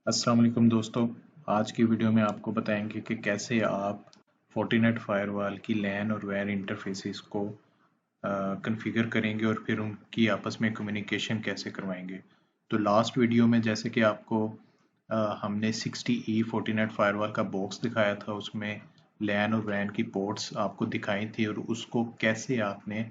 अस्सलाम वालेकुम दोस्तों। आज की वीडियो में आपको बताएंगे कि कैसे आप फोर्टिनेट फायरवॉल की लैन और वैन इंटरफेसेस को कॉन्फ़िगर करेंगे और फिर उनकी आपस में कम्युनिकेशन कैसे करवाएंगे। तो लास्ट वीडियो में जैसे कि आपको हमने 60E फोर्टिनेट फायरवॉल का बॉक्स दिखाया था, उसमें लैन और वैन की पोर्ट्स आपको दिखाई थी और उसको कैसे आपने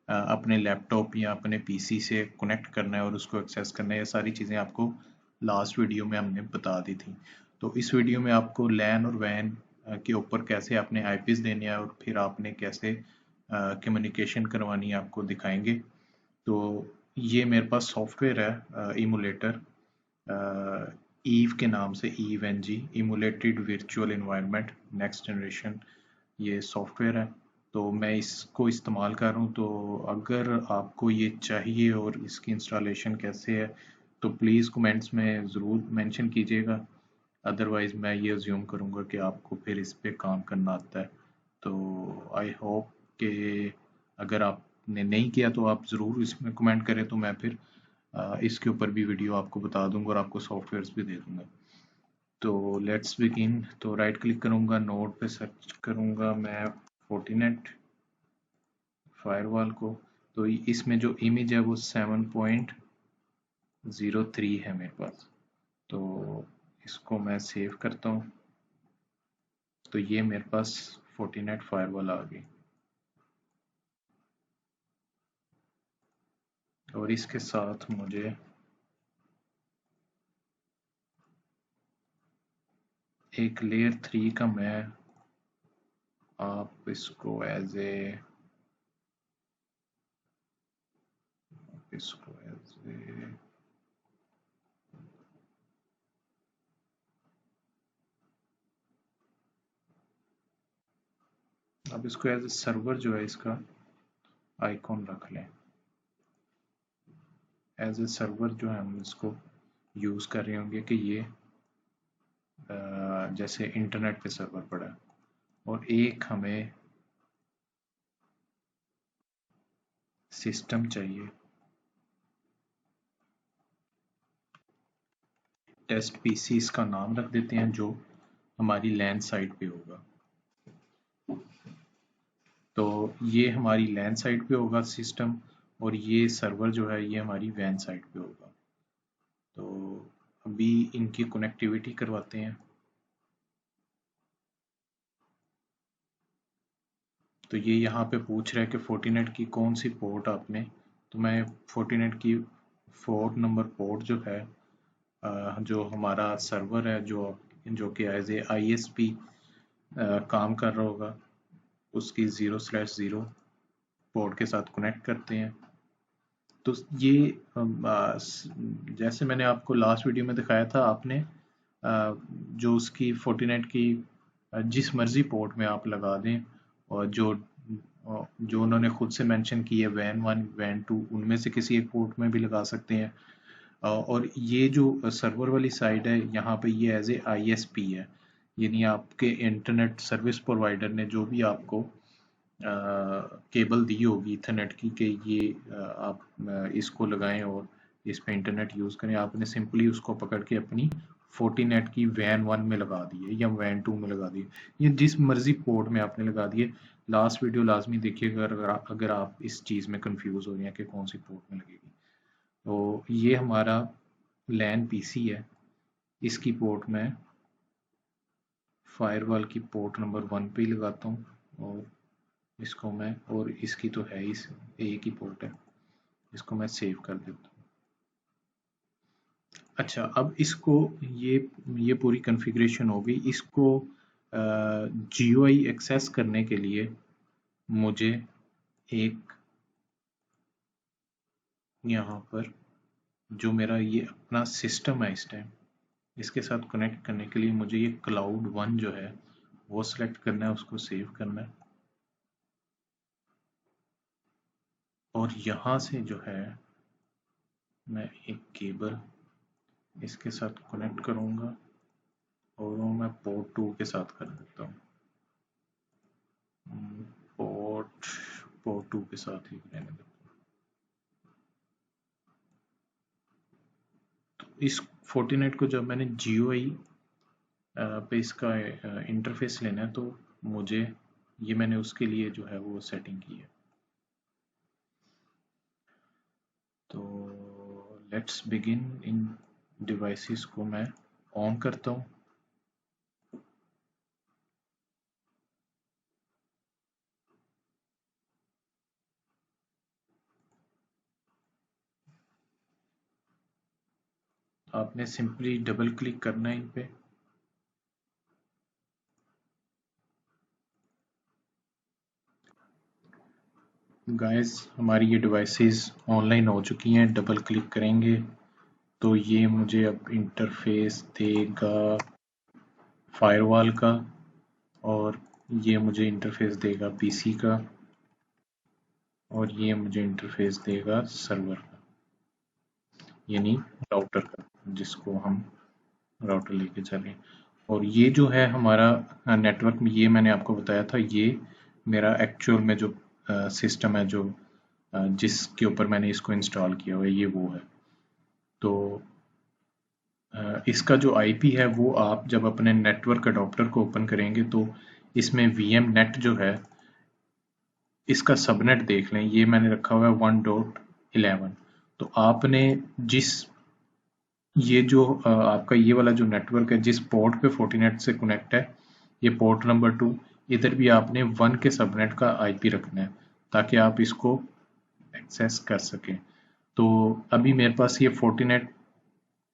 अपने लैपटॉप या अपने पीसी से कनेक्ट करना है और उसको एक्सेस करना है। ये सारी चीज़ें आपको लास्ट वीडियो में हमने बता दी थी। तो इस वीडियो में आपको लैन और वैन के ऊपर कैसे आपने आईपीस देने हैं और फिर आपने कैसे कम्युनिकेशन करवानी है आपको दिखाएंगे। तो ये मेरे पास सॉफ्टवेयर है इमुलेटर, ईव के नाम से, Eve N G, emulated virtual environment next generation, ये सॉफ्टवेयर है। तो मैं इसको इस्तेमाल कर रहा हूँ। तो अगर आपको ये चाहिए और इसकी इंस्टॉलेशन कैसे है तो प्लीज़ कमेंट्स में ज़रूर मेंशन कीजिएगा। अदरवाइज़ मैं ये अज्यूम करूँगा कि आपको फिर इस पे काम करना आता है। तो आई होप कि अगर आपने नहीं किया तो आप ज़रूर इसमें कमेंट करें, तो मैं फिर इसके ऊपर भी वीडियो आपको बता दूंगा और आपको सॉफ्टवेयर्स भी दे दूंगा। तो लेट्स बिगिन। तो राइट क्लिक करूंगा, नोड पे सर्च करूंगा मैं फोर्टिनेट फायरवॉल को। तो इसमें जो इमेज है वो 7.03 है मेरे पास। तो इसको मैं सेव करता हूँ। तो ये मेरे पास फोर्टिनेट फायरवॉल आ गई और इसके साथ मुझे एक लेयर 3 का, मैं आप इसको एज ए इसको एज ए अब इसको एज ए सर्वर जो है इसका आइकॉन रख लें। एज ए सर्वर जो है हम इसको यूज़ कर रहे होंगे कि ये जैसे इंटरनेट पे सर्वर पड़ा है। और एक हमें सिस्टम चाहिए, टेस्ट पीसी इसका नाम रख देते हैं, जो हमारी लैन साइट पे होगा। तो ये हमारी लैन साइट पे होगा सिस्टम, और ये सर्वर जो है ये हमारी वैन साइट पे होगा। तो अभी इनकी कनेक्टिविटी करवाते हैं। तो ये यहाँ पे पूछ रहा है कि फोर्टिनेट की कौन सी पोर्ट आपने। तो मैं फोर्टिनेट की 4 नंबर पोर्ट जो है, जो हमारा सर्वर है, जो कि एज ए आईएसपी काम कर रहा होगा, उसकी 0/0 पोर्ट के साथ कनेक्ट करते हैं। तो ये जैसे मैंने आपको लास्ट वीडियो में दिखाया था, आपने जो उसकी फोर्टिनेट की जिस मर्जी पोर्ट में आप लगा दें, और जो उन्होंने खुद से मेंशन की है, वैन 1 वैन 2, उनमें से किसी एक पोर्ट में भी लगा सकते हैं। और ये जो सर्वर वाली साइड है, यहाँ पे ये एज ए आईएसपी है, यानी आपके इंटरनेट सर्विस प्रोवाइडर ने जो भी आपको केबल दी होगी इथरनेट की कि ये आप इसको लगाएं और इस पे इंटरनेट यूज़ करें, आपने सिंपली उसको पकड़ के अपनी फोर्टीनेट की वैन 1 में लगा दिए या वैन 2 में लगा दिए, ये जिस मर्जी पोर्ट में आपने लगा दिए। लास्ट वीडियो लाजमी देखिएगा अगर आप इस चीज़ में कंफ्यूज हो रहे हैं कि कौन सी पोर्ट में लगेगी। तो ये हमारा लैन पीसी है, इसकी पोर्ट में फायरवॉल की पोर्ट नंबर 1 पे ही लगाता हूँ। और इसको मैं, और इसकी तो है इस एक ही पोर्ट है, इसको मैं सेव कर देता हूँ। अच्छा, अब इसको ये पूरी कॉन्फ़िगरेशन हो गई। इसको जीयूआई एक्सेस करने के लिए मुझे एक यहाँ पर जो मेरा ये अपना सिस्टम है इस टाइम, इसके साथ कनेक्ट करने के लिए मुझे ये क्लाउड 1 जो है वो सिलेक्ट करना है, उसको सेव करना है। और यहाँ से जो है मैं एक केबल इसके साथ कनेक्ट करूँगा और वो मैं पोर्ट 2 के साथ कर देता हूँ। पोर्ट पोर्ट 2 के साथ ही रहने देता हूँ। तो फोर्टीनेट को जब मैंने GUI पे इसका इंटरफेस लेना है तो मुझे ये मैंने उसके लिए जो है वो सेटिंग की है। तो लेट्स बिगिन। इन डिवाइसेस को मैं ऑन करता हूँ। आपने सिंपली डबल क्लिक करना है इन पे। गाइस हमारी ये डिवाइसेस ऑनलाइन हो चुकी हैं। डबल क्लिक करेंगे तो ये मुझे अब इंटरफेस देगा फायरवॉल का, और ये मुझे इंटरफेस देगा पीसी का, और ये मुझे इंटरफेस देगा सर्वर का, यानी राउटर का, जिसको हम राउटर लेके चलें। और ये जो है हमारा नेटवर्क में, ये मैंने आपको बताया था, ये मेरा एक्चुअल में जो सिस्टम है, जो जिसके ऊपर मैंने इसको इंस्टॉल किया हुआ है, ये वो है। तो इसका जो आईपी है वो आप जब अपने नेटवर्क अडॉप्टर को ओपन करेंगे तो इसमें वीएम नेट जो है इसका सबनेट देख लें। ये मैंने रखा हुआ है 1.11। तो आपने जिस ये जो आपका ये वाला जो नेटवर्क है, जिस पोर्ट पे फोर्टीनेट से कनेक्ट है, ये पोर्ट नंबर 2, इधर भी आपने 1 के सबनेट का आईपी रखना है ताकि आप इसको एक्सेस कर सकें। तो अभी मेरे पास ये फोर्टीनेट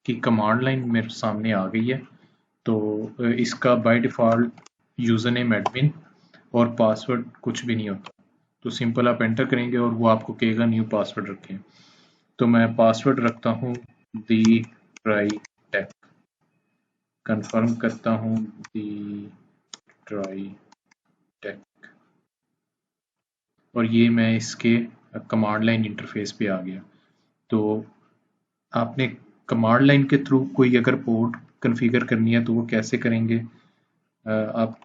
की कमांड लाइन मेरे सामने आ गई है। तो इसका by default user name admin और पासवर्ड कुछ भी नहीं होता। तो सिंपल आप एंटर करेंगे और वो आपको कहेगा न्यू पासवर्ड रखें। तो मैं पासवर्ड रखता हूँ दी ट्राई टेक, कंफर्म करता हूँ दी ट्राई टेक, और ये मैं इसके कमांड लाइन इंटरफेस पे आ गया। तो आपने कमांड लाइन के थ्रू कोई अगर पोर्ट कॉन्फ़िगर करनी है तो वो कैसे करेंगे? आप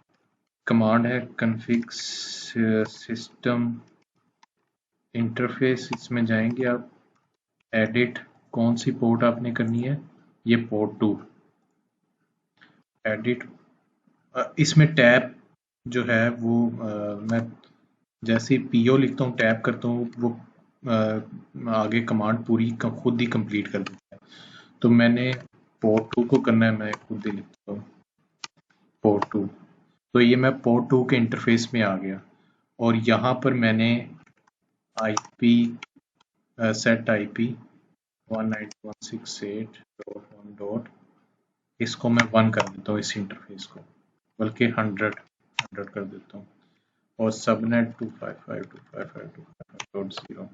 कमांड है कन्फिग सिस्टम इंटरफेस, इसमें जाएंगे आप, एडिट, कौन सी पोर्ट आपने करनी है, ये पोर्ट 2, एडिट। इसमें टैब जो है वो मैं जैसे ही पीओ लिखता हूँ, टैब करता हूँ, वो आगे कमांड पूरी खुद ही कंप्लीट कर देता है। तो मैंने पोर्ट 2 को करना है, मैं खुद ही लिखता हूँ पोर्ट 2। तो ये मैं पोर्ट 2 के इंटरफेस में आ गया, और यहाँ पर मैंने आईपी सेट आईपी 192.168.1. इसको मैं 1 कर देता हूँ, इस इंटरफेस को, बल्कि 100 कर देता हूँ, और सबनेट 255.255.255.0।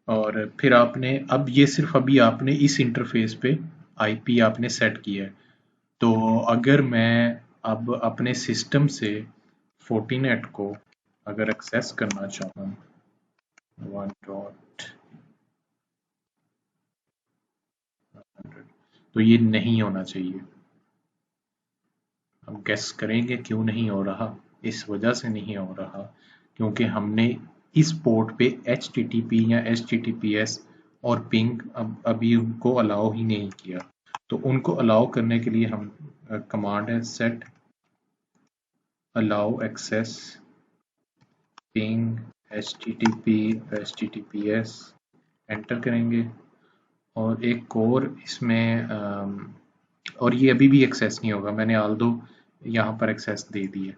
और फिर आपने अब ये सिर्फ अभी आपने इस इंटरफेस पे आईपी आपने सेट किया है। तो अगर मैं अब अपने सिस्टम से फोर्टीनेट को अगर एक्सेस करना चाहूँ 1.100, तो ये नहीं होना चाहिए। हम गेस करेंगे क्यों नहीं हो रहा। इस वजह से नहीं हो रहा क्योंकि हमने इस पोर्ट पे HTTP या HTTPS और पिंग अभी उनको अलाउ ही नहीं किया। तो उनको अलाउ करने के लिए हम कमांड है set allow access ping HTTP HTTPS, enter करेंगे। और एक और इसमें और ये अभी भी एक्सेस नहीं होगा, मैंने ऑल दो यहाँ पर एक्सेस दे दी है।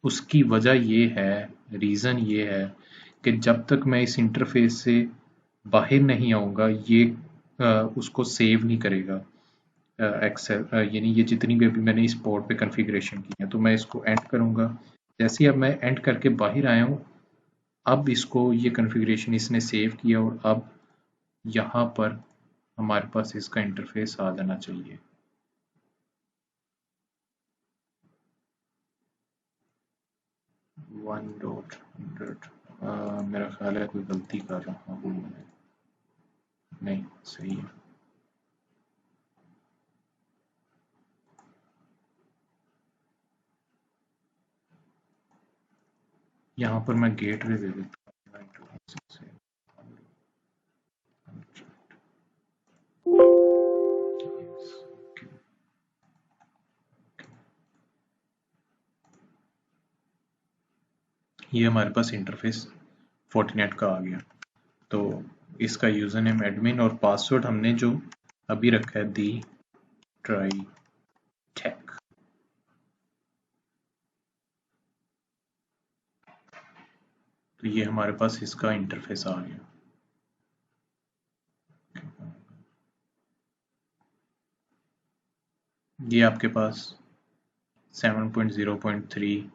उसकी वजह ये है, रीज़न ये है कि जब तक मैं इस इंटरफेस से बाहर नहीं आऊँगा, ये उसको सेव नहीं करेगा एक्सेल, यानी ये जितनी भी अभी मैंने इस पोर्ट पे कॉन्फ़िगरेशन की है। तो मैं इसको एंड करूँगा। जैसे ही अब मैं एंड करके बाहर आया हूँ, अब इसको ये कॉन्फ़िगरेशन इसने सेव किया, और अब यहाँ पर हमारे पास इसका इंटरफेस आ जाना चाहिए। वन डॉट हंड्रेड, मेरा ख्याल है कोई गलती कर रहा हूँ मैं। नहीं, सही है। यहाँ पर मैं गेटवे दे देता हूँ 926 से 100। ये हमारे पास इंटरफेस फोर्टिनेट का आ गया। तो इसका यूजर नेम एडमिन और पासवर्ड हमने जो अभी रखा है दी ट्राई टेक। तो ये हमारे पास इसका इंटरफेस आ गया। ये आपके पास 7.0.3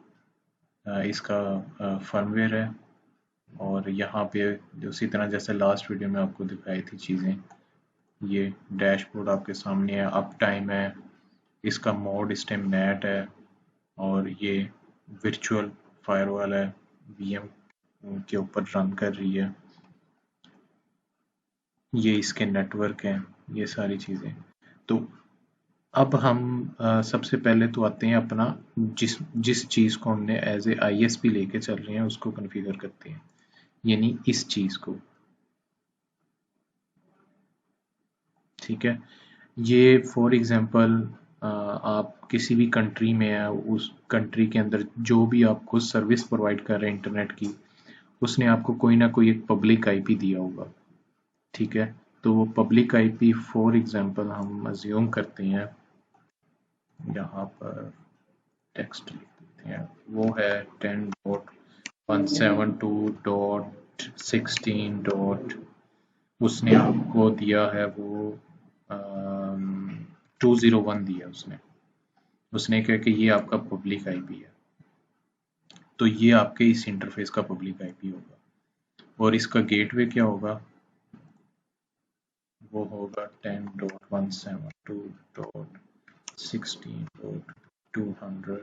इसका फर्मवेयर है। और यहाँ पे उसी तरह जैसे लास्ट वीडियो में आपको दिखाई थी चीज़ें, ये डैशबोर्ड आपके सामने है, अप टाइम है, इसका मोड इस टाइम नेट है, और ये वर्चुअल फायरवॉल है, वीएम के ऊपर रन कर रही है, ये इसके नेटवर्क हैं, ये सारी चीज़ें। तो अब हम सबसे पहले तो आते हैं अपना जिस जिस चीज़ को हमने एज ए आईएसपी लेके चल रहे हैं उसको कॉन्फ़िगर करते हैं, यानी इस चीज़ को। ठीक है, ये फॉर एग्जांपल आप किसी भी कंट्री में है, उस कंट्री के अंदर जो भी आपको सर्विस प्रोवाइड कर रहे हैं इंटरनेट की, उसने आपको कोई ना कोई एक पब्लिक आईपी दिया होगा। ठीक है, तो वो पब्लिक आईपी फॉर एग्जांपल हम अज्यूम करते हैं, यहाँ पर टेक्स्ट लिख देते हैं, वो है 10.172.16. उसने आपको दिया है वो 201 दिया उसने। उसने कहा कि ये आपका पब्लिक आईपी है, तो ये आपके इस इंटरफेस का पब्लिक आईपी होगा। और इसका गेटवे क्या होगा, वो होगा 10.172.16.200।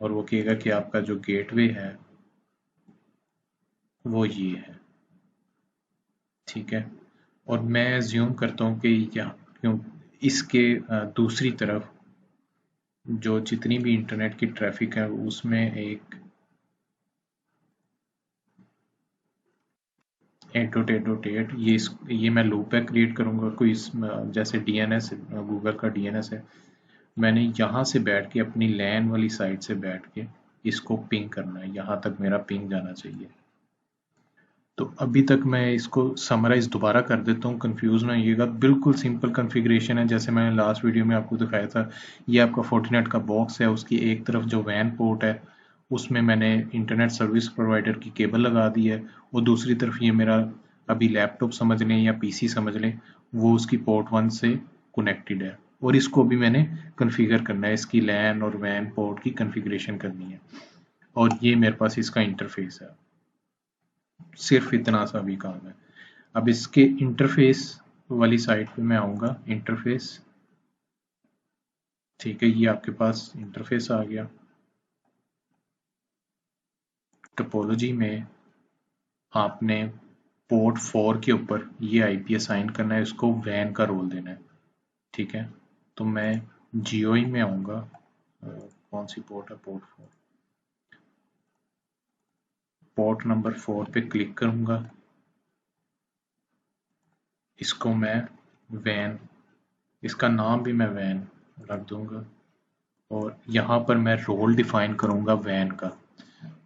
और वो कहेगा कि आपका जो गेटवे है वो ये है। ठीक है, और मैं एज्यूम करता हूँ कि क्यों इसके दूसरी तरफ जो जितनी भी इंटरनेट की ट्रैफिक है उसमें एक एट ये मैं लूप है क्रिएट करूँगा कोई जैसे डीएनएस गूगल का डीएनएस है, मैंने यहाँ से बैठ के अपनी लैन वाली साइट से बैठ के इसको पिंग करना है, यहाँ तक मेरा पिंग जाना चाहिए। तो अभी तक मैं इसको समराइज दोबारा कर देता हूँ, कंफ्यूज ना होइएगा। बिल्कुल सिंपल कॉन्फ़िगरेशन है जैसे मैंने लास्ट वीडियो में आपको दिखाया था। ये आपका फोर्टिनेट का बॉक्स है, उसकी एक तरफ जो वैन पोर्ट है उसमें मैंने इंटरनेट सर्विस प्रोवाइडर की केबल लगा दी है, और दूसरी तरफ ये मेरा अभी लैपटॉप समझ लें या पीसी समझ लें, वो उसकी पोर्ट 1 से कनेक्टेड है। और इसको भी मैंने कॉन्फ़िगर करना है, इसकी लैन और वैन पोर्ट की कॉन्फ़िगरेशन करनी है, और ये मेरे पास इसका इंटरफेस है। सिर्फ इतना सा भी काम है। अब इसके इंटरफेस वाली साइट पे मैं आऊँगा, इंटरफेस। ठीक है, ये आपके पास इंटरफेस आ गया। टोपोलॉजी में आपने पोर्ट 4 के ऊपर ये आईपी असाइन करना है, इसको वैन का रोल देना है। ठीक है, तो मैं जीओई में आऊँगा, कौन सी पोर्ट है, पोर्ट 4, पोर्ट नंबर 4 पे क्लिक करूँगा, इसको मैं वैन, इसका नाम भी मैं वैन रख दूंगा, और यहाँ पर मैं रोल डिफाइन करूँगा वैन का।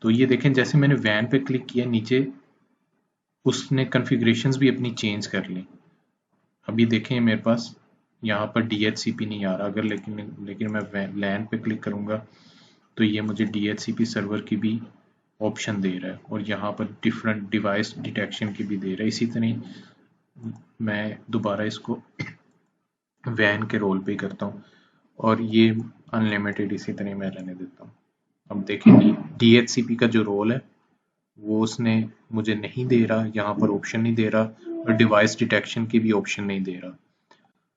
तो ये देखें जैसे मैंने वैन पे क्लिक किया, नीचे उसने कॉन्फ़िगरेशंस भी अपनी चेंज कर ली। अभी देखें मेरे पास यहाँ पर DHCP नहीं आ रहा, अगर लेकिन मैं लैन पे क्लिक करूँगा तो ये मुझे DHCP सर्वर की भी ऑप्शन दे रहा है, और यहाँ पर डिफरेंट डिवाइस डिटेक्शन की भी दे रहा है। इसी तरह मैं दोबारा इसको वैन के रोल पे करता हूँ, और ये अनलिमिटेड इसी तरह मैं रहने देता हूँ। अब देखें DHCP का जो रोल है वो उसने मुझे नहीं दे रहा, यहाँ पर ऑप्शन नहीं दे रहा, और डिवाइस डिटेक्शन की भी ऑप्शन नहीं दे रहा।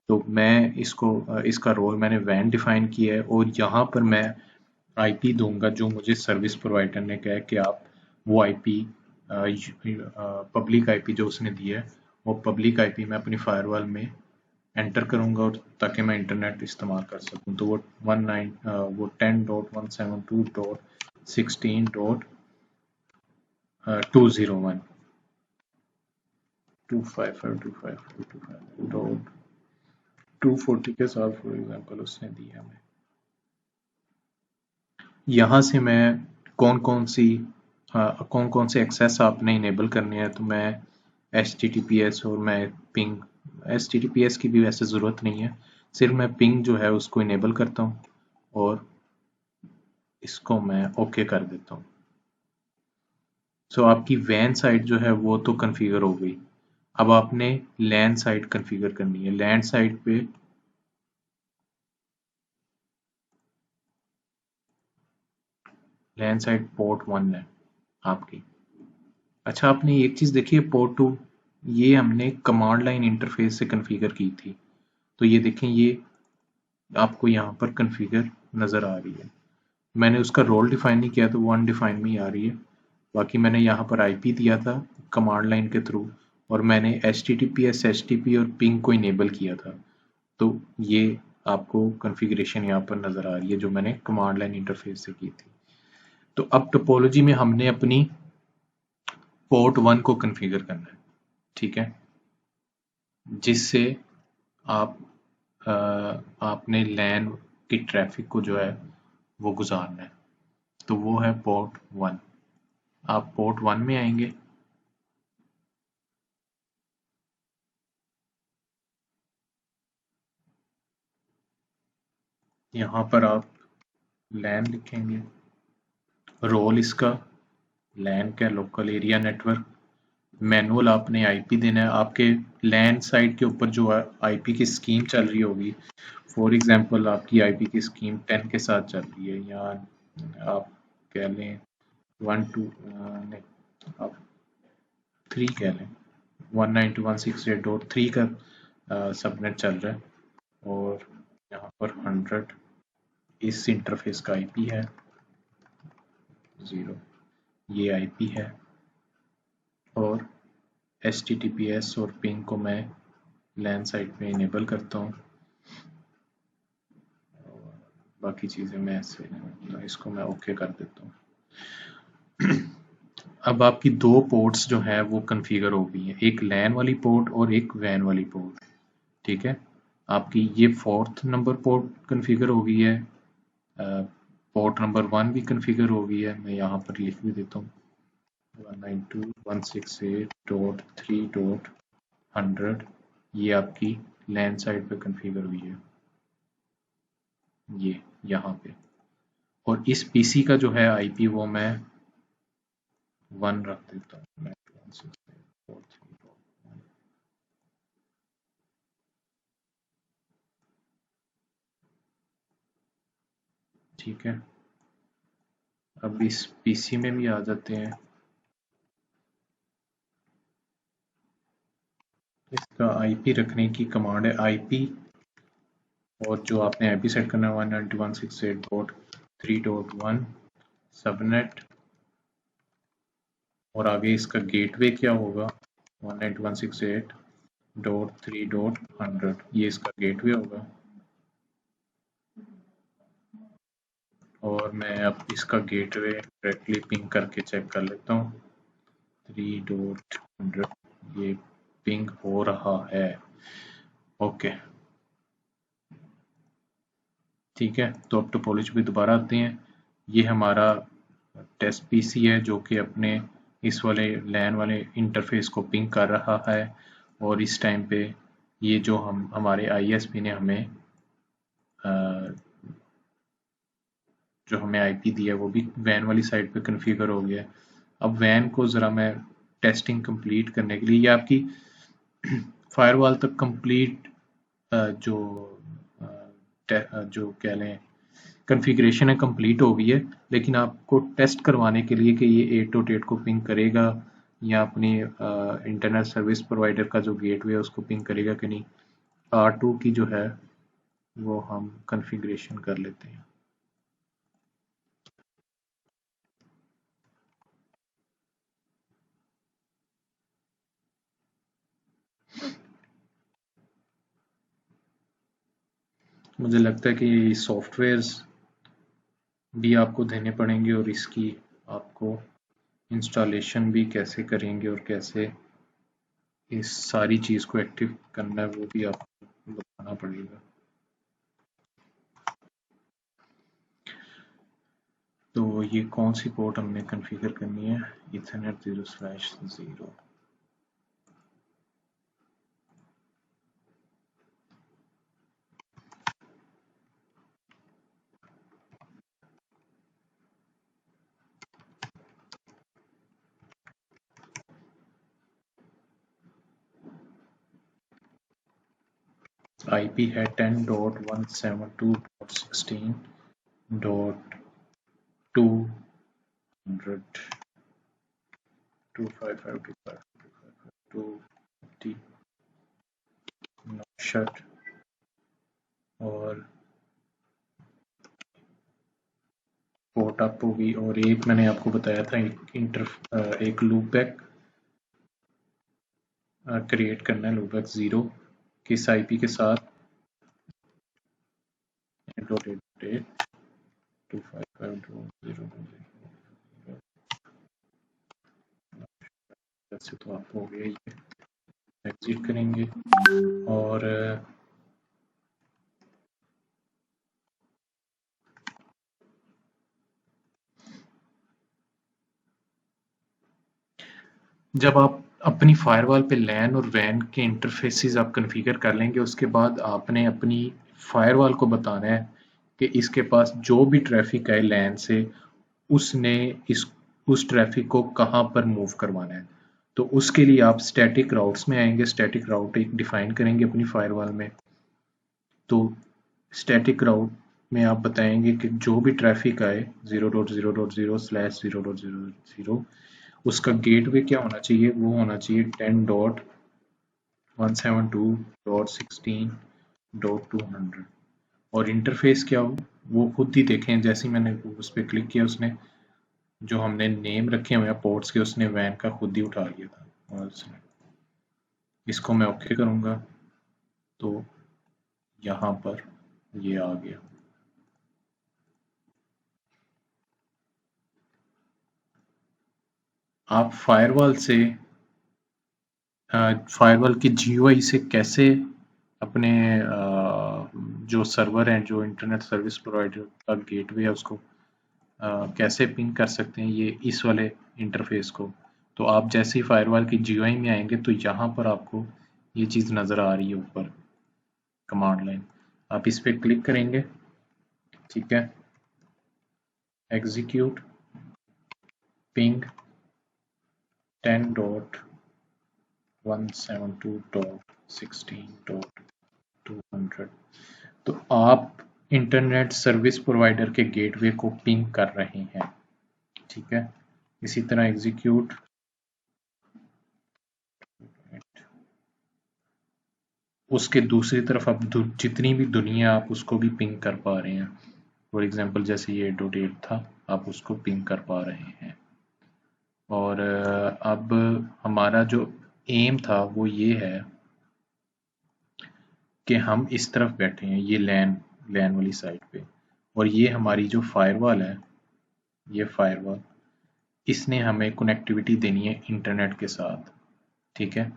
तो मैं इसको इसका रोल मैंने वैन डिफाइन किया है, और यहाँ पर मैं आईपी दूंगा जो मुझे सर्विस प्रोवाइडर ने कहा है कि आप वो आईपी पब्लिक आईपी जो उसने दिया है वो पब्लिक आईपी मैं अपनी फायरवॉल में एंटर करूंगा, और ताकि मैं इंटरनेट इस्तेमाल कर सकूं। तो वो 10.172.16.201 255.255.240 के साथ फॉर एग्जांपल उसने दिया हमें। यहाँ से मैं कौन कौन सी हाँ, कौन कौन से एक्सेस आपने इनेबल करने हैं, तो मैं HTTPS और मैं पिंग, HTTPS की भी वैसे ज़रूरत नहीं है, सिर्फ मैं पिंग जो है उसको इनेबल करता हूँ और इसको मैं ओके कर देता हूँ। सो आपकी वैन साइट जो है वो तो कन्फिगर हो गई। अब आपने लैन साइट कन्फिगर करनी है। लैन साइट पे लैन साइट पोर्ट 1 है आपकी। अच्छा, आपने एक चीज़ देखी है, पोर्ट 2 ये हमने कमांड लाइन इंटरफेस से कन्फिगर की थी, तो ये देखें, ये आपको यहाँ पर कन्फिगर नज़र आ रही है। मैंने उसका रोल डिफाइन नहीं किया तो वो अनडिफाइंड में ही आ रही है। बाकी मैंने यहाँ पर आईपी दिया था कमांड लाइन के थ्रू, और मैंने HTTPS HTTP और पिंग को इनेबल किया था, तो ये आपको कॉन्फ़िगरेशन यहाँ पर नज़र आ रही है जो मैंने कमांड लाइन इंटरफेस से की थी। तो अब टोपोलॉजी में हमने अपनी पोर्ट 1 को कॉन्फ़िगर करना है, ठीक है, जिससे आप आपने लैन की ट्रैफिक को जो है वो गुजारना है, तो वो है पोर्ट 1। आप पोर्ट 1 में आएंगे, यहाँ पर आप लैन लिखेंगे, रोल इसका लैन का लोकल एरिया नेटवर्क, मैनुअल आपने आईपी देना है। आपके लैन साइट के ऊपर जो आईपी की स्कीम चल रही होगी, फॉर एग्जांपल आपकी आईपी की स्कीम 10 के साथ चल रही है, या आप कह लें 1 2 नहीं, आप 3 कह लें, 192.168.3 का सबनेट चल रहा है, और यहाँ पर 100 इस इंटरफेस का आईपी है, 0 ये आईपी है, और HTTPS और पिंग को मैं लैन साइट में इनेबल करता हूँ, बाकी चीज़ें मैं ऐसे, इसको मैं ओके कर देता हूँ। अब आपकी दो पोर्ट्स जो है वो कन्फिगर हो गई है, एक लैन वाली पोर्ट और एक वैन वाली पोर्ट, ठीक है। आपकी ये 4th नंबर पोर्ट कन्फिगर हो गई है, पोर्ट नंबर 1 भी कन्फिगर हो गई है, मैं यहाँ पर लिख भी देता हूँ 192.168.3.100, ये आपकी लैन साइड पे कन्फिगर हुई है, ये यहाँ पे। और इस पीसी का जो है आईपी वो मैं 1 रख देता हूँ, ठीक है। अब इस पीसी में भी आ जाते हैं, इसका आईपी रखने की कमांड है आईपी, और जो आपने आईपी सेट करना है 192.168.3.1 सबनेट, और आगे इसका गेटवे क्या होगा 192.168.3.100, ये इसका गेटवे होगा। और मैं अब इसका गेटवे डायरेक्टली पिंग करके चेक कर लेता हूँ, 3.100 ये पिंग हो रहा है, ओके, ठीक है। तो अब टोपोलॉजी पे दोबारा आते हैं। ये हमारा टेस्ट पीसी है जो कि अपने इस वाले लैन वाले इंटरफेस को पिंग कर रहा है, और इस टाइम पे ये जो हमारे आईएसपी ने हमें जो हमें आईपी दिया है वो भी वैन वाली साइड पे कन्फिगर हो गया है। अब वैन को ज़रा मैं टेस्टिंग कंप्लीट करने के लिए, ये आपकी फायरवॉल तक कंप्लीट जो जो कह लें कॉन्फ़िगरेशन है कंप्लीट हो गई है, लेकिन आपको टेस्ट करवाने के लिए कि ये 8.8 को पिंग करेगा या अपनी इंटरनेट सर्विस प्रोवाइडर का जो गेटवे है उसको पिंग करेगा कि नहीं, R2 की जो है वो हम कॉन्फ़िगरेशन कर लेते हैं। मुझे लगता है कि सॉफ्टवेयर्स भी आपको देने पड़ेंगे, और इसकी आपको इंस्टॉलेशन भी कैसे करेंगे और कैसे इस सारी चीज़ को एक्टिव करना है वो भी आपको बताना पड़ेगा। तो ये कौन सी पोर्ट हमने कॉन्फ़िगर करनी है, ईथरनेट 0/0। IP है 10.172.16.255.250 नौशट और पोर्ट अप होगी। और एक मैंने आपको बताया था एक लूपबैक क्रिएट करना है, लूपबैक 0 किस IP के साथ, 8.8.255.2.0.0। वैसे तो आप हो गया, ये एग्जिट करेंगे और जब आप अपनी फायरवॉल पे लैन और वैन के इंटरफेसेस आप कॉन्फ़िगर कर लेंगे, उसके बाद आपने अपनी फायरवॉल को बताना है कि इसके पास जो भी ट्रैफिक है लैन से, उसने उस ट्रैफिक को कहाँ पर मूव करवाना है। तो उसके लिए आप स्टैटिक राउट्स में आएंगे, स्टैटिक राउट एक डिफाइन करेंगे अपनी फायरवॉल में। तो स्टैटिक राउट में आप बताएंगे कि जो भी ट्रैफिक आए 0.0.0/0.0.0 उसका गेटवे क्या होना चाहिए, वो होना चाहिए 10.172.16.200। और इंटरफेस क्या हो वो खुद ही देखें, जैसे ही मैंने उस पर क्लिक किया उसने जो हमने नेम रखे हुए हैं पोर्ट्स के, उसने वैन का खुद ही उठा लिया था। और उसने इसको मैं ओके करूँगा तो यहाँ पर ये आ गया। आप फायरवॉल की GUI से कैसे अपने जो सर्वर हैं, जो इंटरनेट सर्विस प्रोवाइडर का गेटवे है, उसको कैसे पिंग कर सकते हैं ये इस वाले इंटरफेस को। तो आप जैसे ही फायरवॉल की GUI में आएंगे तो यहाँ पर आपको ये चीज़ नज़र आ रही है ऊपर कमांड लाइन, आप इस पर क्लिक करेंगे, ठीक है, एग्जीक्यूट पिंग 10.172.16.200। तो आप इंटरनेट सर्विस प्रोवाइडर के गेटवे को पिंग कर रहे हैं, ठीक है। इसी तरह एग्जीक्यूट उसके दूसरी तरफ अब जितनी भी दुनिया आप उसको भी पिंग कर पा रहे हैं। फॉर एग्जांपल जैसे ये 8.8 था, आप उसको पिंग कर पा रहे हैं। और अब हमारा जो एम था वो ये है कि हम इस तरफ बैठे हैं, ये लैन वाली साइड पे, और ये हमारी जो फायरवॉल है, ये फायरवॉल इसने हमें कनेक्टिविटी देनी है इंटरनेट के साथ, ठीक है।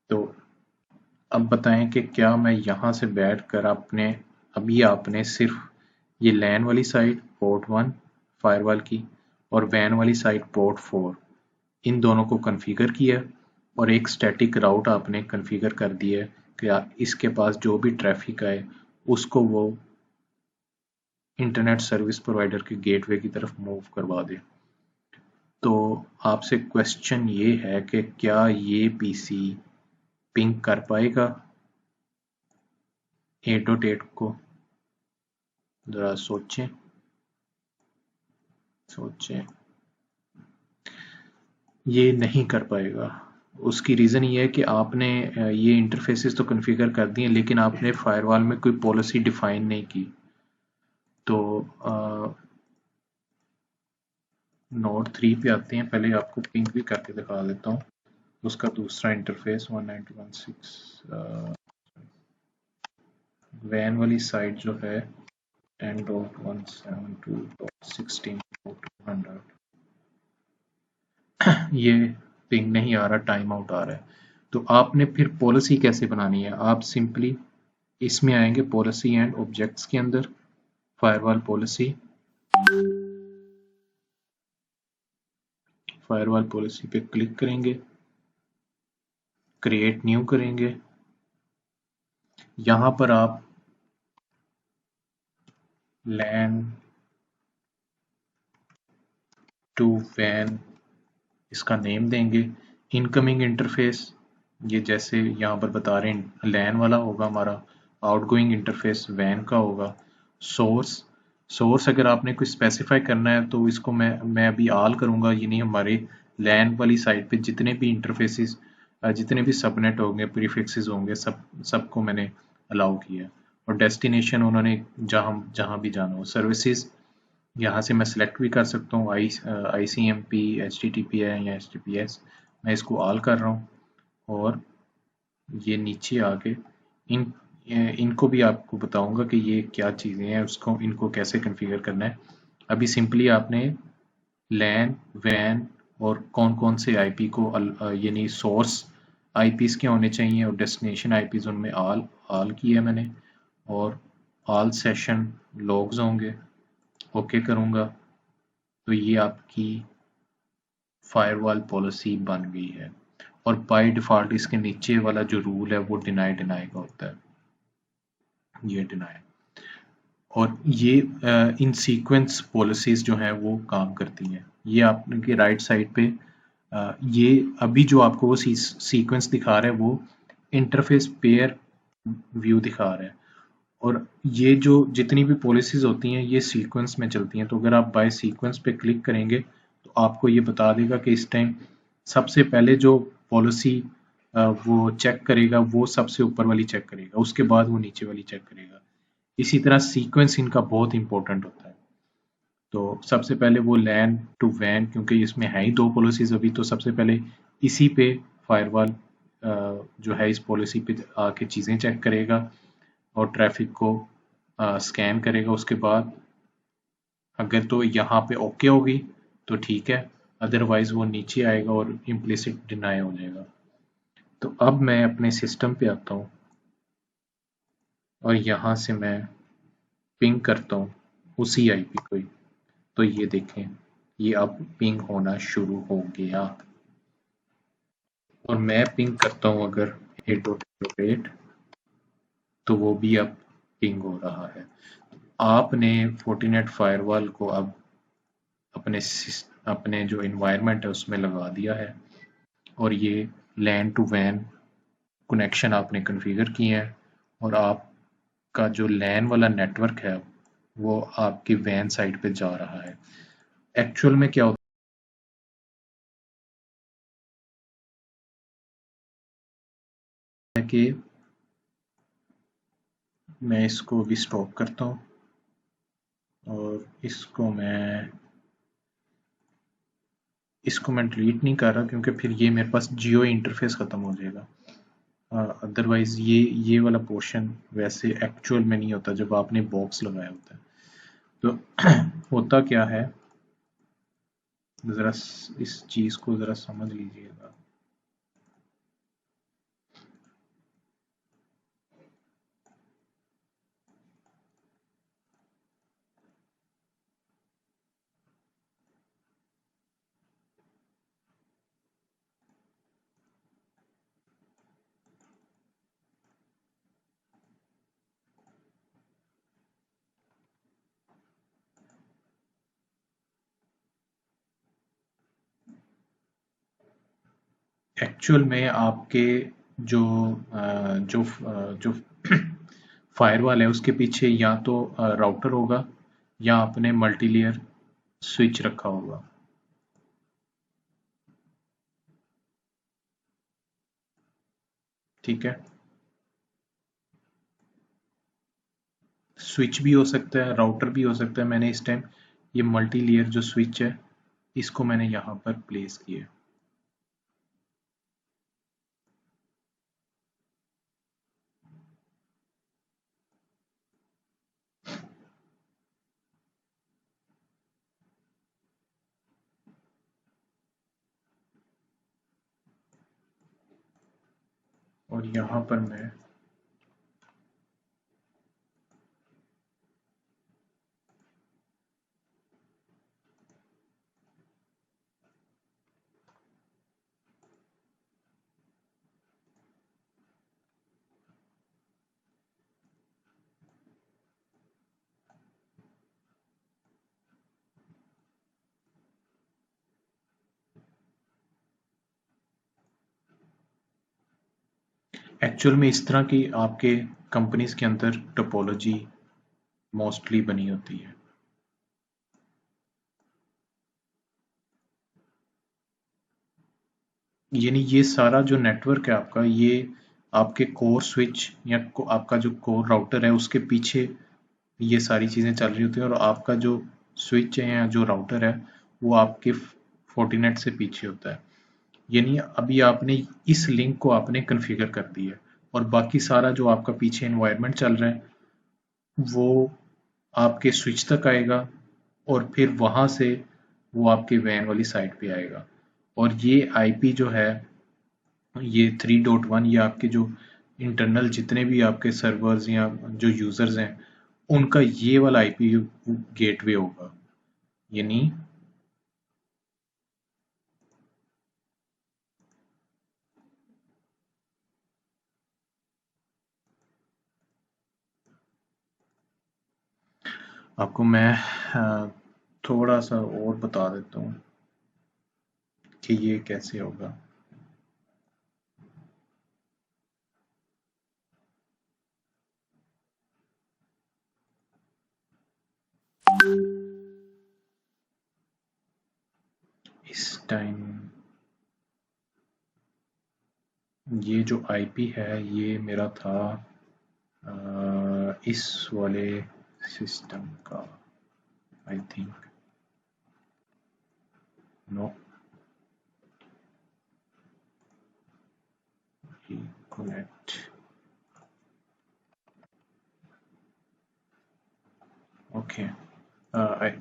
तो अब बताएं कि क्या मैं यहाँ से बैठकर अभी आपने सिर्फ ये लैन वाली साइड पोर्ट 1 फायरवॉल की और वैन वाली साइड पोर्ट 4, इन दोनों को कॉन्फ़िगर किया और एक स्टैटिक राउट आपने कॉन्फ़िगर कर दिया है कि इसके पास जो भी ट्रैफिक आए उसको वो इंटरनेट सर्विस प्रोवाइडर के गेटवे की तरफ मूव करवा दे। तो आपसे क्वेश्चन ये है कि क्या ये PC पिंग कर पाएगा 8.8 को? जरा सोचें। ये नहीं कर पाएगा। उसकी रीज़न ये है कि आपने ये इंटरफेसेस तो कॉन्फ़िगर कर दिए, लेकिन आपने फायरवॉल में कोई पॉलिसी डिफाइन नहीं की। तो नोड 3 पे आते हैं, पहले आपको पिंग भी करके दिखा देता हूँ उसका दूसरा इंटरफेस 192.168 वैन वाली साइड जो है 10.172.16.200 ये पिंग नहीं आ रहा, टाइम आउट आ रहा है। तो आपने फिर पॉलिसी कैसे बनानी है? आप सिंपली इसमें आएंगे पॉलिसी एंड ऑब्जेक्ट्स के अंदर, फायरवॉल पॉलिसी, फायरवॉल पॉलिसी पे क्लिक करेंगे, क्रिएट न्यू करेंगे। यहाँ पर आप लैन टू वैन इसका नेम देंगे। इनकमिंग इंटरफेस ये जैसे यहाँ पर बता रहे हैं लैन वाला होगा हमारा, आउटगोइंग इंटरफेस वैन का होगा। सोर्स सोर्स अगर आपने कुछ स्पेसिफाई करना है तो इसको मैं अभी ऑल करूँगा, यानी हमारे लैन वाली साइड पे जितने भी इंटरफेसेस जितने भी सबनेट होंगे प्रीफिक्सेस होंगे सबको मैंने अलाउ किया। और डेस्टिनेशन उन्होंने जहाँ जहाँ भी जाना हो, सर्विसेज यहाँ से मैं सिलेक्ट भी कर सकता हूँ, ICMP HTTP है या HTTPS, मैं इसको ऑल कर रहा हूँ। और ये नीचे आके इन इनको भी आपको बताऊंगा कि ये क्या चीज़ें हैं, उसको इनको कैसे कॉन्फ़िगर करना है। अभी सिंपली आपने लैन वैन और कौन कौन से आईपी को यानी सोर्स आईपीज़ के होने चाहिए और डेस्टिनेशन आईपीज़ उनमें ऑल ऑल किया है मैंने। और ऑल सेशन लॉग्स होंगे, ओके करूँगा तो ये आपकी फायरवॉल पॉलिसी बन गई है। और बाय डिफ़ॉल्ट इसके नीचे वाला जो रूल है वो डिनाई डिनाई का होता है, ये डिनाई। और ये इन सीक्वेंस पॉलिसीज जो हैं वो काम करती हैं। ये आपके राइट साइड पे ये अभी जो आपको वो सीक्वेंस दिखा रहा है वो इंटरफेस पेयर व्यू दिखा रहा है। और ये जो जितनी भी पॉलिसीज होती हैं ये सीक्वेंस में चलती हैं, तो अगर आप बाय सीक्वेंस पे क्लिक करेंगे तो आपको ये बता देगा कि इस टाइम सबसे पहले जो पॉलिसी वो चेक करेगा वो सबसे ऊपर वाली चेक करेगा, उसके बाद वो नीचे वाली चेक करेगा। इसी तरह सीक्वेंस इनका बहुत इंपॉर्टेंट होता है। तो सबसे पहले वो लैन टू वैन, क्योंकि इसमें है ही दो पॉलिसीज अभी, तो सबसे पहले इसी पे फायरवॉल जो है इस पॉलिसी पे आके चीज़ें चेक करेगा और ट्रैफिक को स्कैन करेगा। उसके बाद अगर तो यहाँ पे ओके होगी तो ठीक है, अदरवाइज वो नीचे आएगा और इम्प्लिसिट डिनाई हो जाएगा। तो अब मैं अपने सिस्टम पे आता हूँ और यहाँ से मैं पिंग करता हूँ उसी आईपी को ही। तो ये देखें ये अब पिंग होना शुरू हो गया। और मैं पिंग करता हूँ अगर 8.8 तो वो भी अब पिंग हो रहा है। आपने फोर्टिनेट फायरवॉल को अब अपने अपने जो इन्वायरमेंट है उसमें लगा दिया है और ये लैन टू वैन कनेक्शन आपने कॉन्फ़िगर किए हैं और आपका जो लैन वाला नेटवर्क है वो आपकी वैन साइट पे जा रहा है। एक्चुअल में क्या होता है कि मैं इसको भी स्टॉप करता हूँ और इसको मैं डिलीट नहीं कर रहा क्योंकि फिर ये मेरे पास जियो इंटरफेस ख़त्म हो जाएगा। अदरवाइज़ ये वाला पोर्शन वैसे एक्चुअल में नहीं होता जब आपने बॉक्स लगाया होता है। तो होता क्या है, ज़रा इस चीज़ को ज़रा समझ लीजिएगा। एक्चुअल में आपके जो जो फायरवॉल है उसके पीछे या तो राउटर होगा या आपने मल्टी लेयर स्विच रखा होगा। ठीक है, स्विच भी हो सकता है राउटर भी हो सकता है। मैंने इस टाइम ये मल्टी लेयर जो स्विच है इसको मैंने यहाँ पर प्लेस किया। और यहाँ पर मैं एक्चुअल में इस तरह की आपके कंपनीज के अंदर टोपोलॉजी मोस्टली बनी होती है। यानी ये सारा जो नेटवर्क है आपका, ये आपके कोर स्विच या आपका जो कोर राउटर है उसके पीछे ये सारी चीज़ें चल रही होती हैं, और आपका जो स्विच है या जो राउटर है वो आपके फोर्टीनेट से पीछे होता है। यानी अभी आपने इस लिंक को आपने कॉन्फ़िगर कर दिया है, और बाकी सारा जो आपका पीछे एनवायरनमेंट चल रहा है वो आपके स्विच तक आएगा, और फिर वहाँ से वो आपके वैन वाली साइट पे आएगा। और ये आईपी जो है, ये 3.1, ये आपके जो इंटरनल जितने भी आपके सर्वर्स या जो यूज़र्स हैं उनका ये वाला आईपी गेटवे होगा। यानी आपको मैं थोड़ा सा और बता देता हूँ कि ये कैसे होगा। इस टाइम ये जो आईपी है ये मेरा था इस वाले सिस्टम का, I think. No, connect, okay.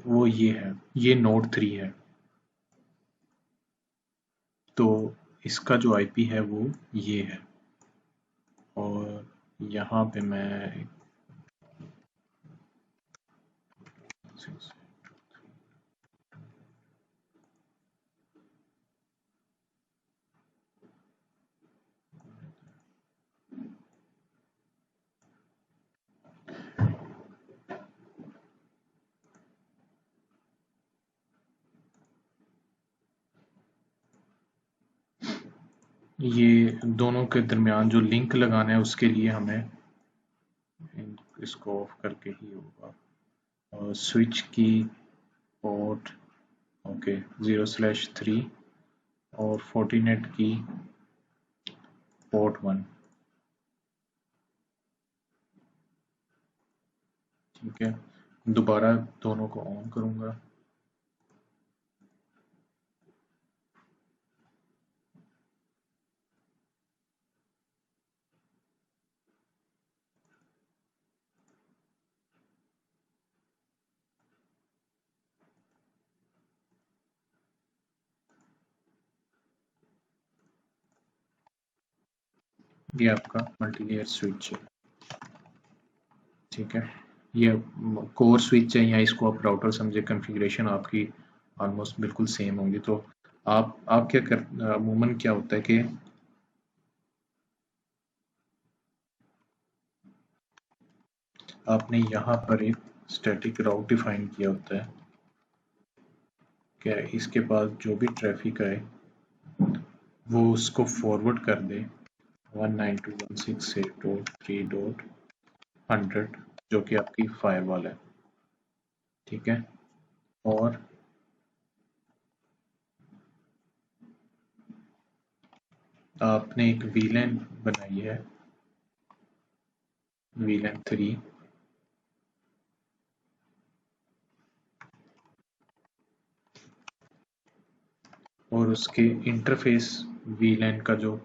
वो ये है, ये नोड 3 है, तो इसका जो आईपी है वो ये है। और यहाँ पे मैं ये दोनों के दरमियान जो लिंक लगाना है उसके लिए हमें इसको ऑफ करके ही होगा। और स्विच की पोर्ट, ओके, 0/3, और फोर्टीनेट की पोर्ट 1। ठीक है, दोबारा दोनों को ऑन करूंगा। ये आपका मल्टी लेयर स्विच है। ठीक है, ये कोर स्विच है, या इसको आप राउटर समझे, कॉन्फ़िगरेशन आपकी ऑलमोस्ट बिल्कुल सेम होंगी। तो आप क्या कर, अमूमन क्या होता है कि आपने यहाँ पर एक स्टैटिक राउट डिफाइन किया होता है, क्या इसके पास जो भी ट्रैफिक आए वो उसको फॉरवर्ड कर दे 192.168.3.100, जो कि आपकी फायरवॉल है। ठीक है, और आपने एक वीलैन बनाई है, VLAN 3, और उसके इंटरफेस VLAN का जो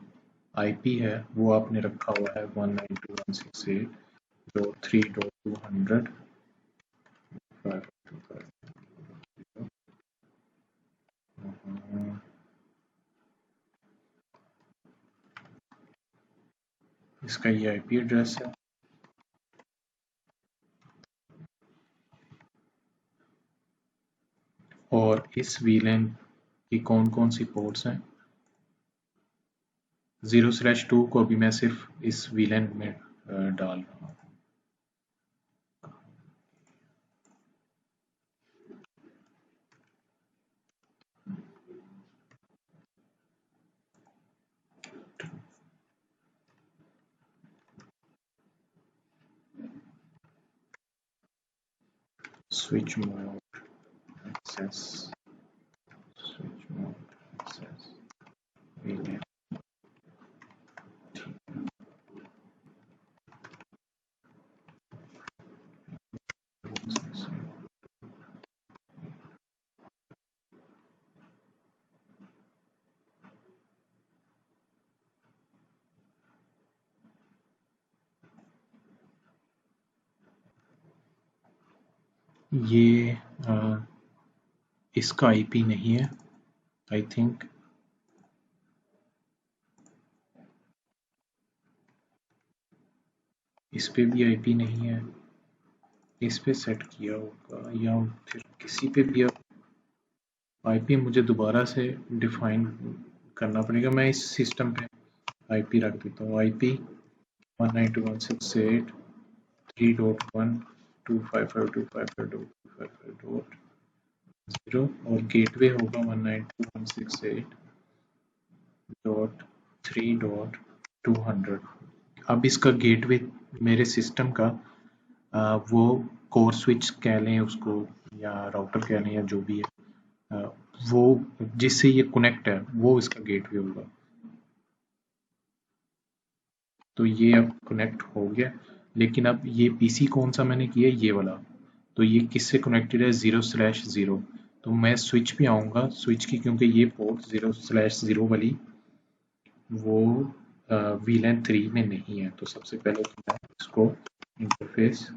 आईपी है वो आपने रखा हुआ है 192.168.3.200। इसका ये आईपी एड्रेस है। और इस VLAN की कौन कौन सी पोर्ट्स हैं? 0/2 को अभी मैं सिर्फ इस VLAN में डाल रहा हूँ। switch mode access, switch mode access VLAN। ये इसका आईपी नहीं है आई थिंक, इस पे भी आईपी नहीं है, इस पे सेट किया होगा या फिर किसी पे भी। आईपी मुझे दोबारा से डिफाइन करना पड़ेगा। मैं इस सिस्टम पे आईपी रख देता हूँ, आईपी 192.168.3.1.255.255.0 और गेटवे होगा 192.168.3.200। अब इसका गेटवे मेरे सिस्टम का वो कोर स्विच कह लें उसको या राउटर कह लें या जो भी है, वो जिससे ये कनेक्ट है वो इसका गेटवे होगा। तो ये अब कनेक्ट हो गया, लेकिन अब ये पीसी कौन सा मैंने किया, ये वाला। तो ये किससे कनेक्टेड है, 0/0। तो मैं स्विच पे आऊँगा, स्विच की क्योंकि ये पोर्ट 0/0 वाली वो VLAN 3 में नहीं है। तो सबसे पहले तो मैं इसको interface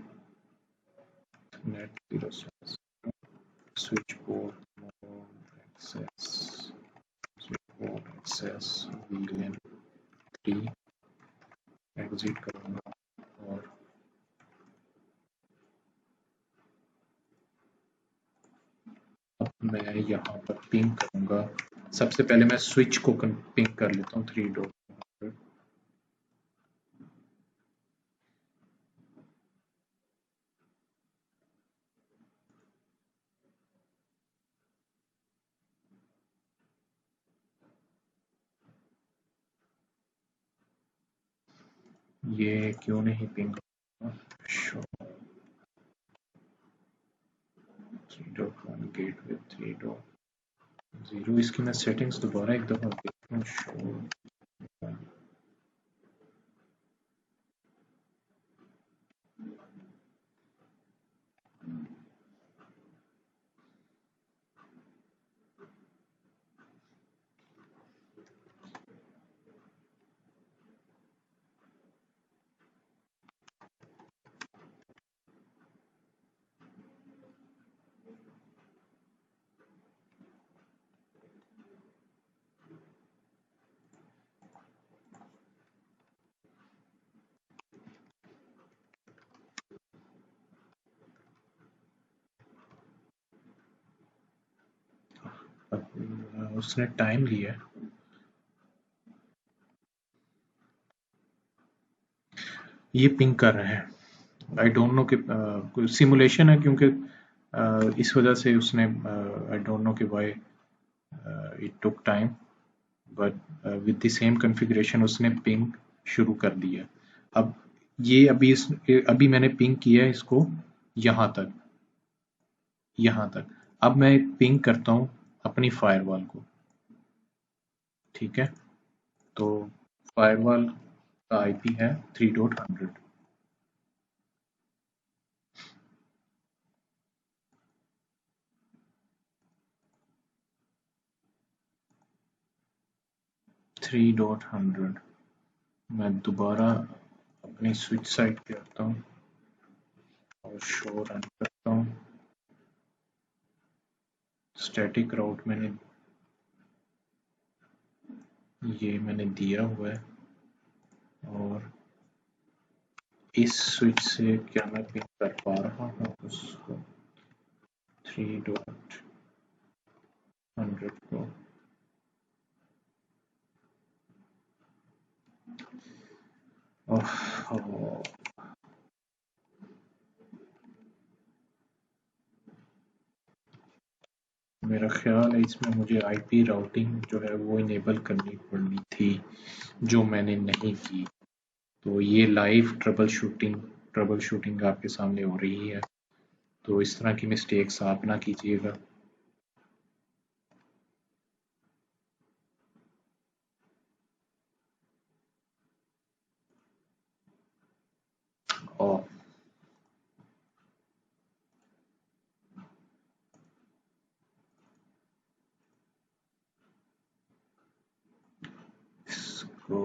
net 0/0 switch port access, switch port access VLAN 3 exit करूँगा और अब मैं यहाँ पर पिंग करूँगा। सबसे पहले मैं स्विच को पिंग कर लेता हूँ 3.100। ये क्यों नहीं पिंग शो 3.1 गेटवे 3.0। इसकी मैं सेटिंग्स दोबारा एक दफा देखता हूँ। शो उसने टाइम लिया, ये पिंग कर रहे हैं। आई डोंट नो कि कोई सिमुलेशन है क्योंकि इस वजह से उसने आई डोंट नो कि why it took time, but with the same configuration उसने पिंग शुरू कर दिया। अब ये अभी मैंने पिंग किया है इसको यहाँ तक, यहाँ तक। अब मैं पिंग करता हूँ अपनी फायरवॉल को, ठीक है। तो फायरवॉल का आईपी है 3.100। मैं दोबारा अपनी स्विच साइट पे आता हूँ और शो रन करता हूँ। स्टैटिक राउट मैंने दिया हुआ है और इस स्विच से क्या मैं पिक कर पा रहा हूँ उसको 3.100 को। ओह, मेरा ख्याल है इसमें मुझे आईपी राउटिंग जो है वो इनेबल करनी पड़नी थी, जो मैंने नहीं की। तो ये लाइव ट्रबल शूटिंग आपके सामने हो रही है। तो इस तरह की मिस्टेक्स आप ना कीजिएगा। और इसको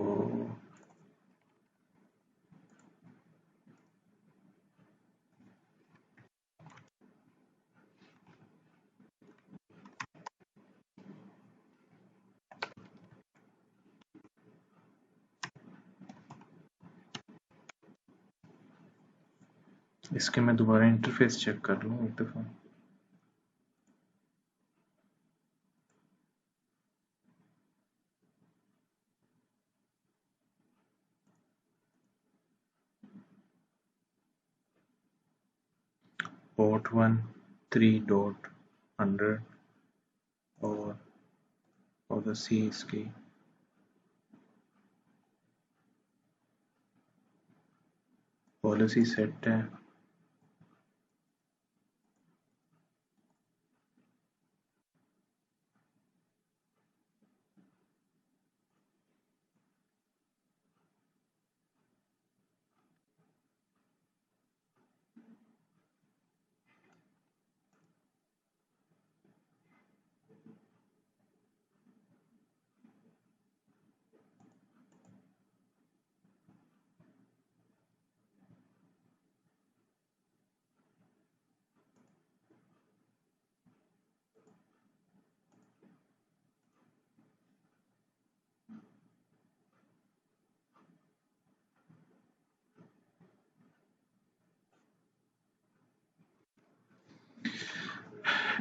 इसके मैं दोबारा इंटरफेस चेक कर लूँ एक दफ़ा। पोर्ट 1 3.100 और पॉलिसी इसकी पॉलिसी सेट है।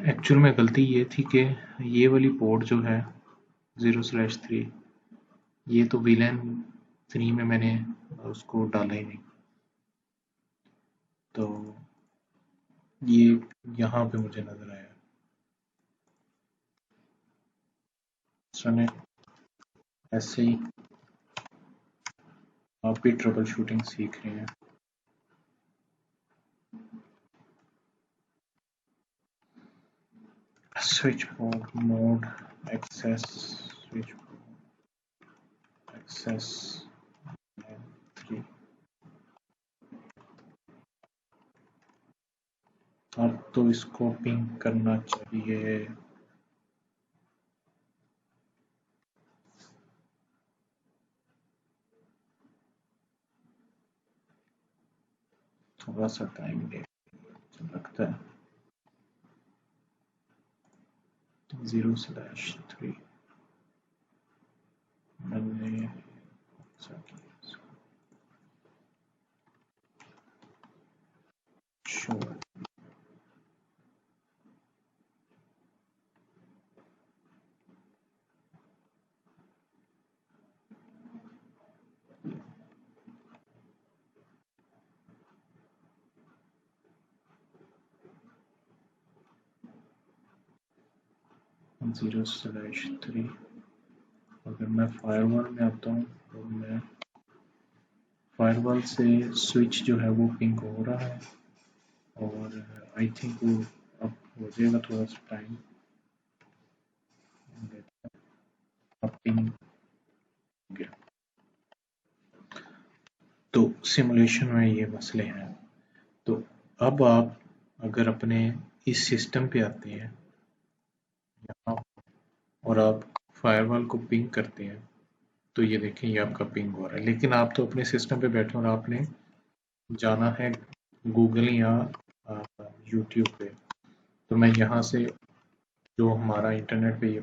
एक्चुअल में गलती ये थी कि ये वाली पोर्ट जो है 0/3 ये तो VLAN 3 में मैंने उसको डाला ही नहीं, तो ये यहाँ पे मुझे नज़र आया। सुने, ऐसे ही आप भी ट्रबल शूटिंग सीख रहे हैं। Switch port mode access switch access 3 अब तो इसको पिंग करना चाहिए। थोड़ा सा टाइम लगता है। 0/3 मैंने शो 0/3। अगर मैं फायरवॉल में आता हूँ तो मैं फायरवॉल से स्विच जो है वो पिंग हो रहा है और आई थिंक वो अब हो जाएगा थोड़ा सा टाइम। अब पिंग हो गया। तो सिमुलेशन में ये मसले हैं। तो अब आप अगर अपने इस सिस्टम पे आते हैं यहाँ और आप फायरवॉल को पिंग करते हैं तो ये देखें ये आपका पिंग हो रहा है, लेकिन आप तो अपने सिस्टम पे बैठे और आपने जाना है गूगल या यूट्यूब पे। तो मैं यहाँ से जो हमारा इंटरनेट पे ये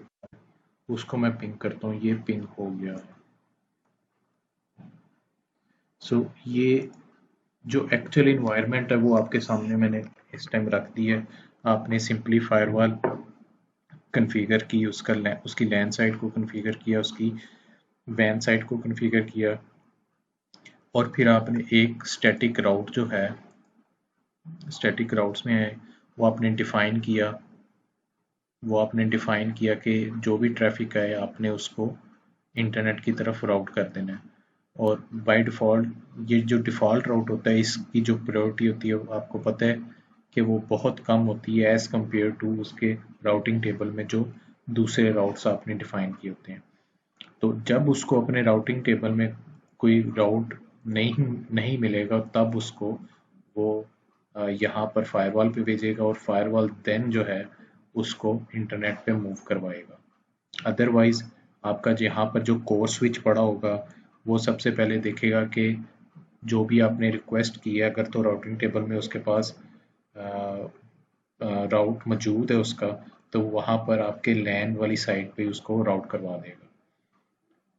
उसको मैं पिंग करता हूँ, ये पिंग हो गया है। सो ये जो एक्चुअल इन्वायरमेंट है वो आपके सामने मैंने इस टाइम रख दी है। आपने सिंपली फायरवॉल कन्फिगर की, उसकी लैन साइट को कन्फिगर किया, उसकी वैन साइट को कन्फिगर किया और फिर आपने एक स्टैटिक राउट जो है स्टैटिक राउट्स में है वो आपने डिफाइन किया कि जो भी ट्रैफिक है आपने उसको इंटरनेट की तरफ राउट कर देना है। और बाय डिफ़ॉल्ट ये जो डिफ़ॉल्ट राउट होता है इसकी जो प्रायोरिटी होती है आपको पता है कि वो बहुत कम होती है एज़ कम्पेयर टू उसके राउटिंग टेबल में जो दूसरे राउट्स आपने डिफाइन किए होते हैं। तो जब उसको अपने राउटिंग टेबल में कोई राउट नहीं मिलेगा तब उसको वो यहाँ पर फायरवॉल पे भेजेगा और फायरवॉल देन जो है उसको इंटरनेट पे मूव करवाएगा। अदरवाइज आपका यहाँ पर जो कोर स्विच पड़ा होगा वो सबसे पहले देखेगा कि जो भी आपने रिक्वेस्ट की है अगर तो राउटिंग टेबल में उसके पास राउट मौजूद है उसका, तो वहाँ पर आपके लैन वाली साइट पे उसको राउट करवा देगा।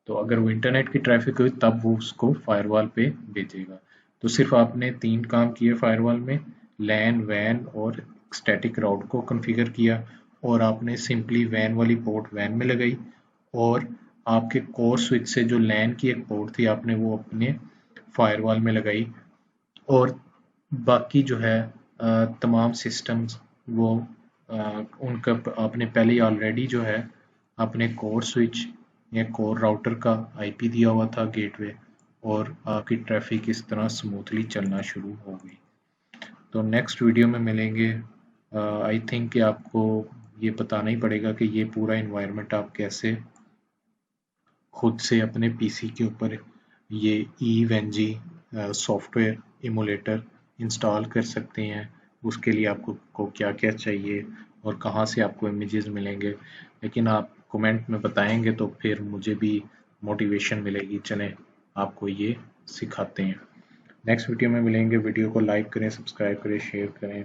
तो अगर वो इंटरनेट की ट्रैफिक हुई तब वो उसको फायरवॉल पे भेजेगा। तो सिर्फ आपने 3 काम किए फायरवॉल में, लैन, वैन और स्टैटिक राउट को कॉन्फ़िगर किया और आपने सिंपली वैन वाली पोर्ट वैन में लगाई और आपके कोर स्विच से जो लैन की एक पोर्ट थी आपने वो अपने फायरवॉल में लगाई और बाकी जो है तमाम सिस्टम्स वो उनका आपने पहले ही ऑलरेडी जो है अपने कोर स्विच या कोर राउटर का आईपी दिया हुआ था गेटवे और आपकी ट्रैफिक इस तरह स्मूथली चलना शुरू हो गई। तो नेक्स्ट वीडियो में मिलेंगे। आई थिंक कि आपको ये बताना ही पड़ेगा कि ये पूरा इन्वायरमेंट आप कैसे खुद से अपने पीसी के ऊपर ये ईवेनजी सॉफ्टवेयर इमुलेटर इंस्टॉल कर सकते हैं। उसके लिए आपको क्या क्या चाहिए और कहाँ से आपको इमेजेस मिलेंगे, लेकिन आप कमेंट में बताएंगे तो फिर मुझे भी मोटिवेशन मिलेगी, चलें आपको ये सिखाते हैं। नेक्स्ट वीडियो में मिलेंगे। वीडियो को लाइक करें, सब्सक्राइब करें, शेयर करें।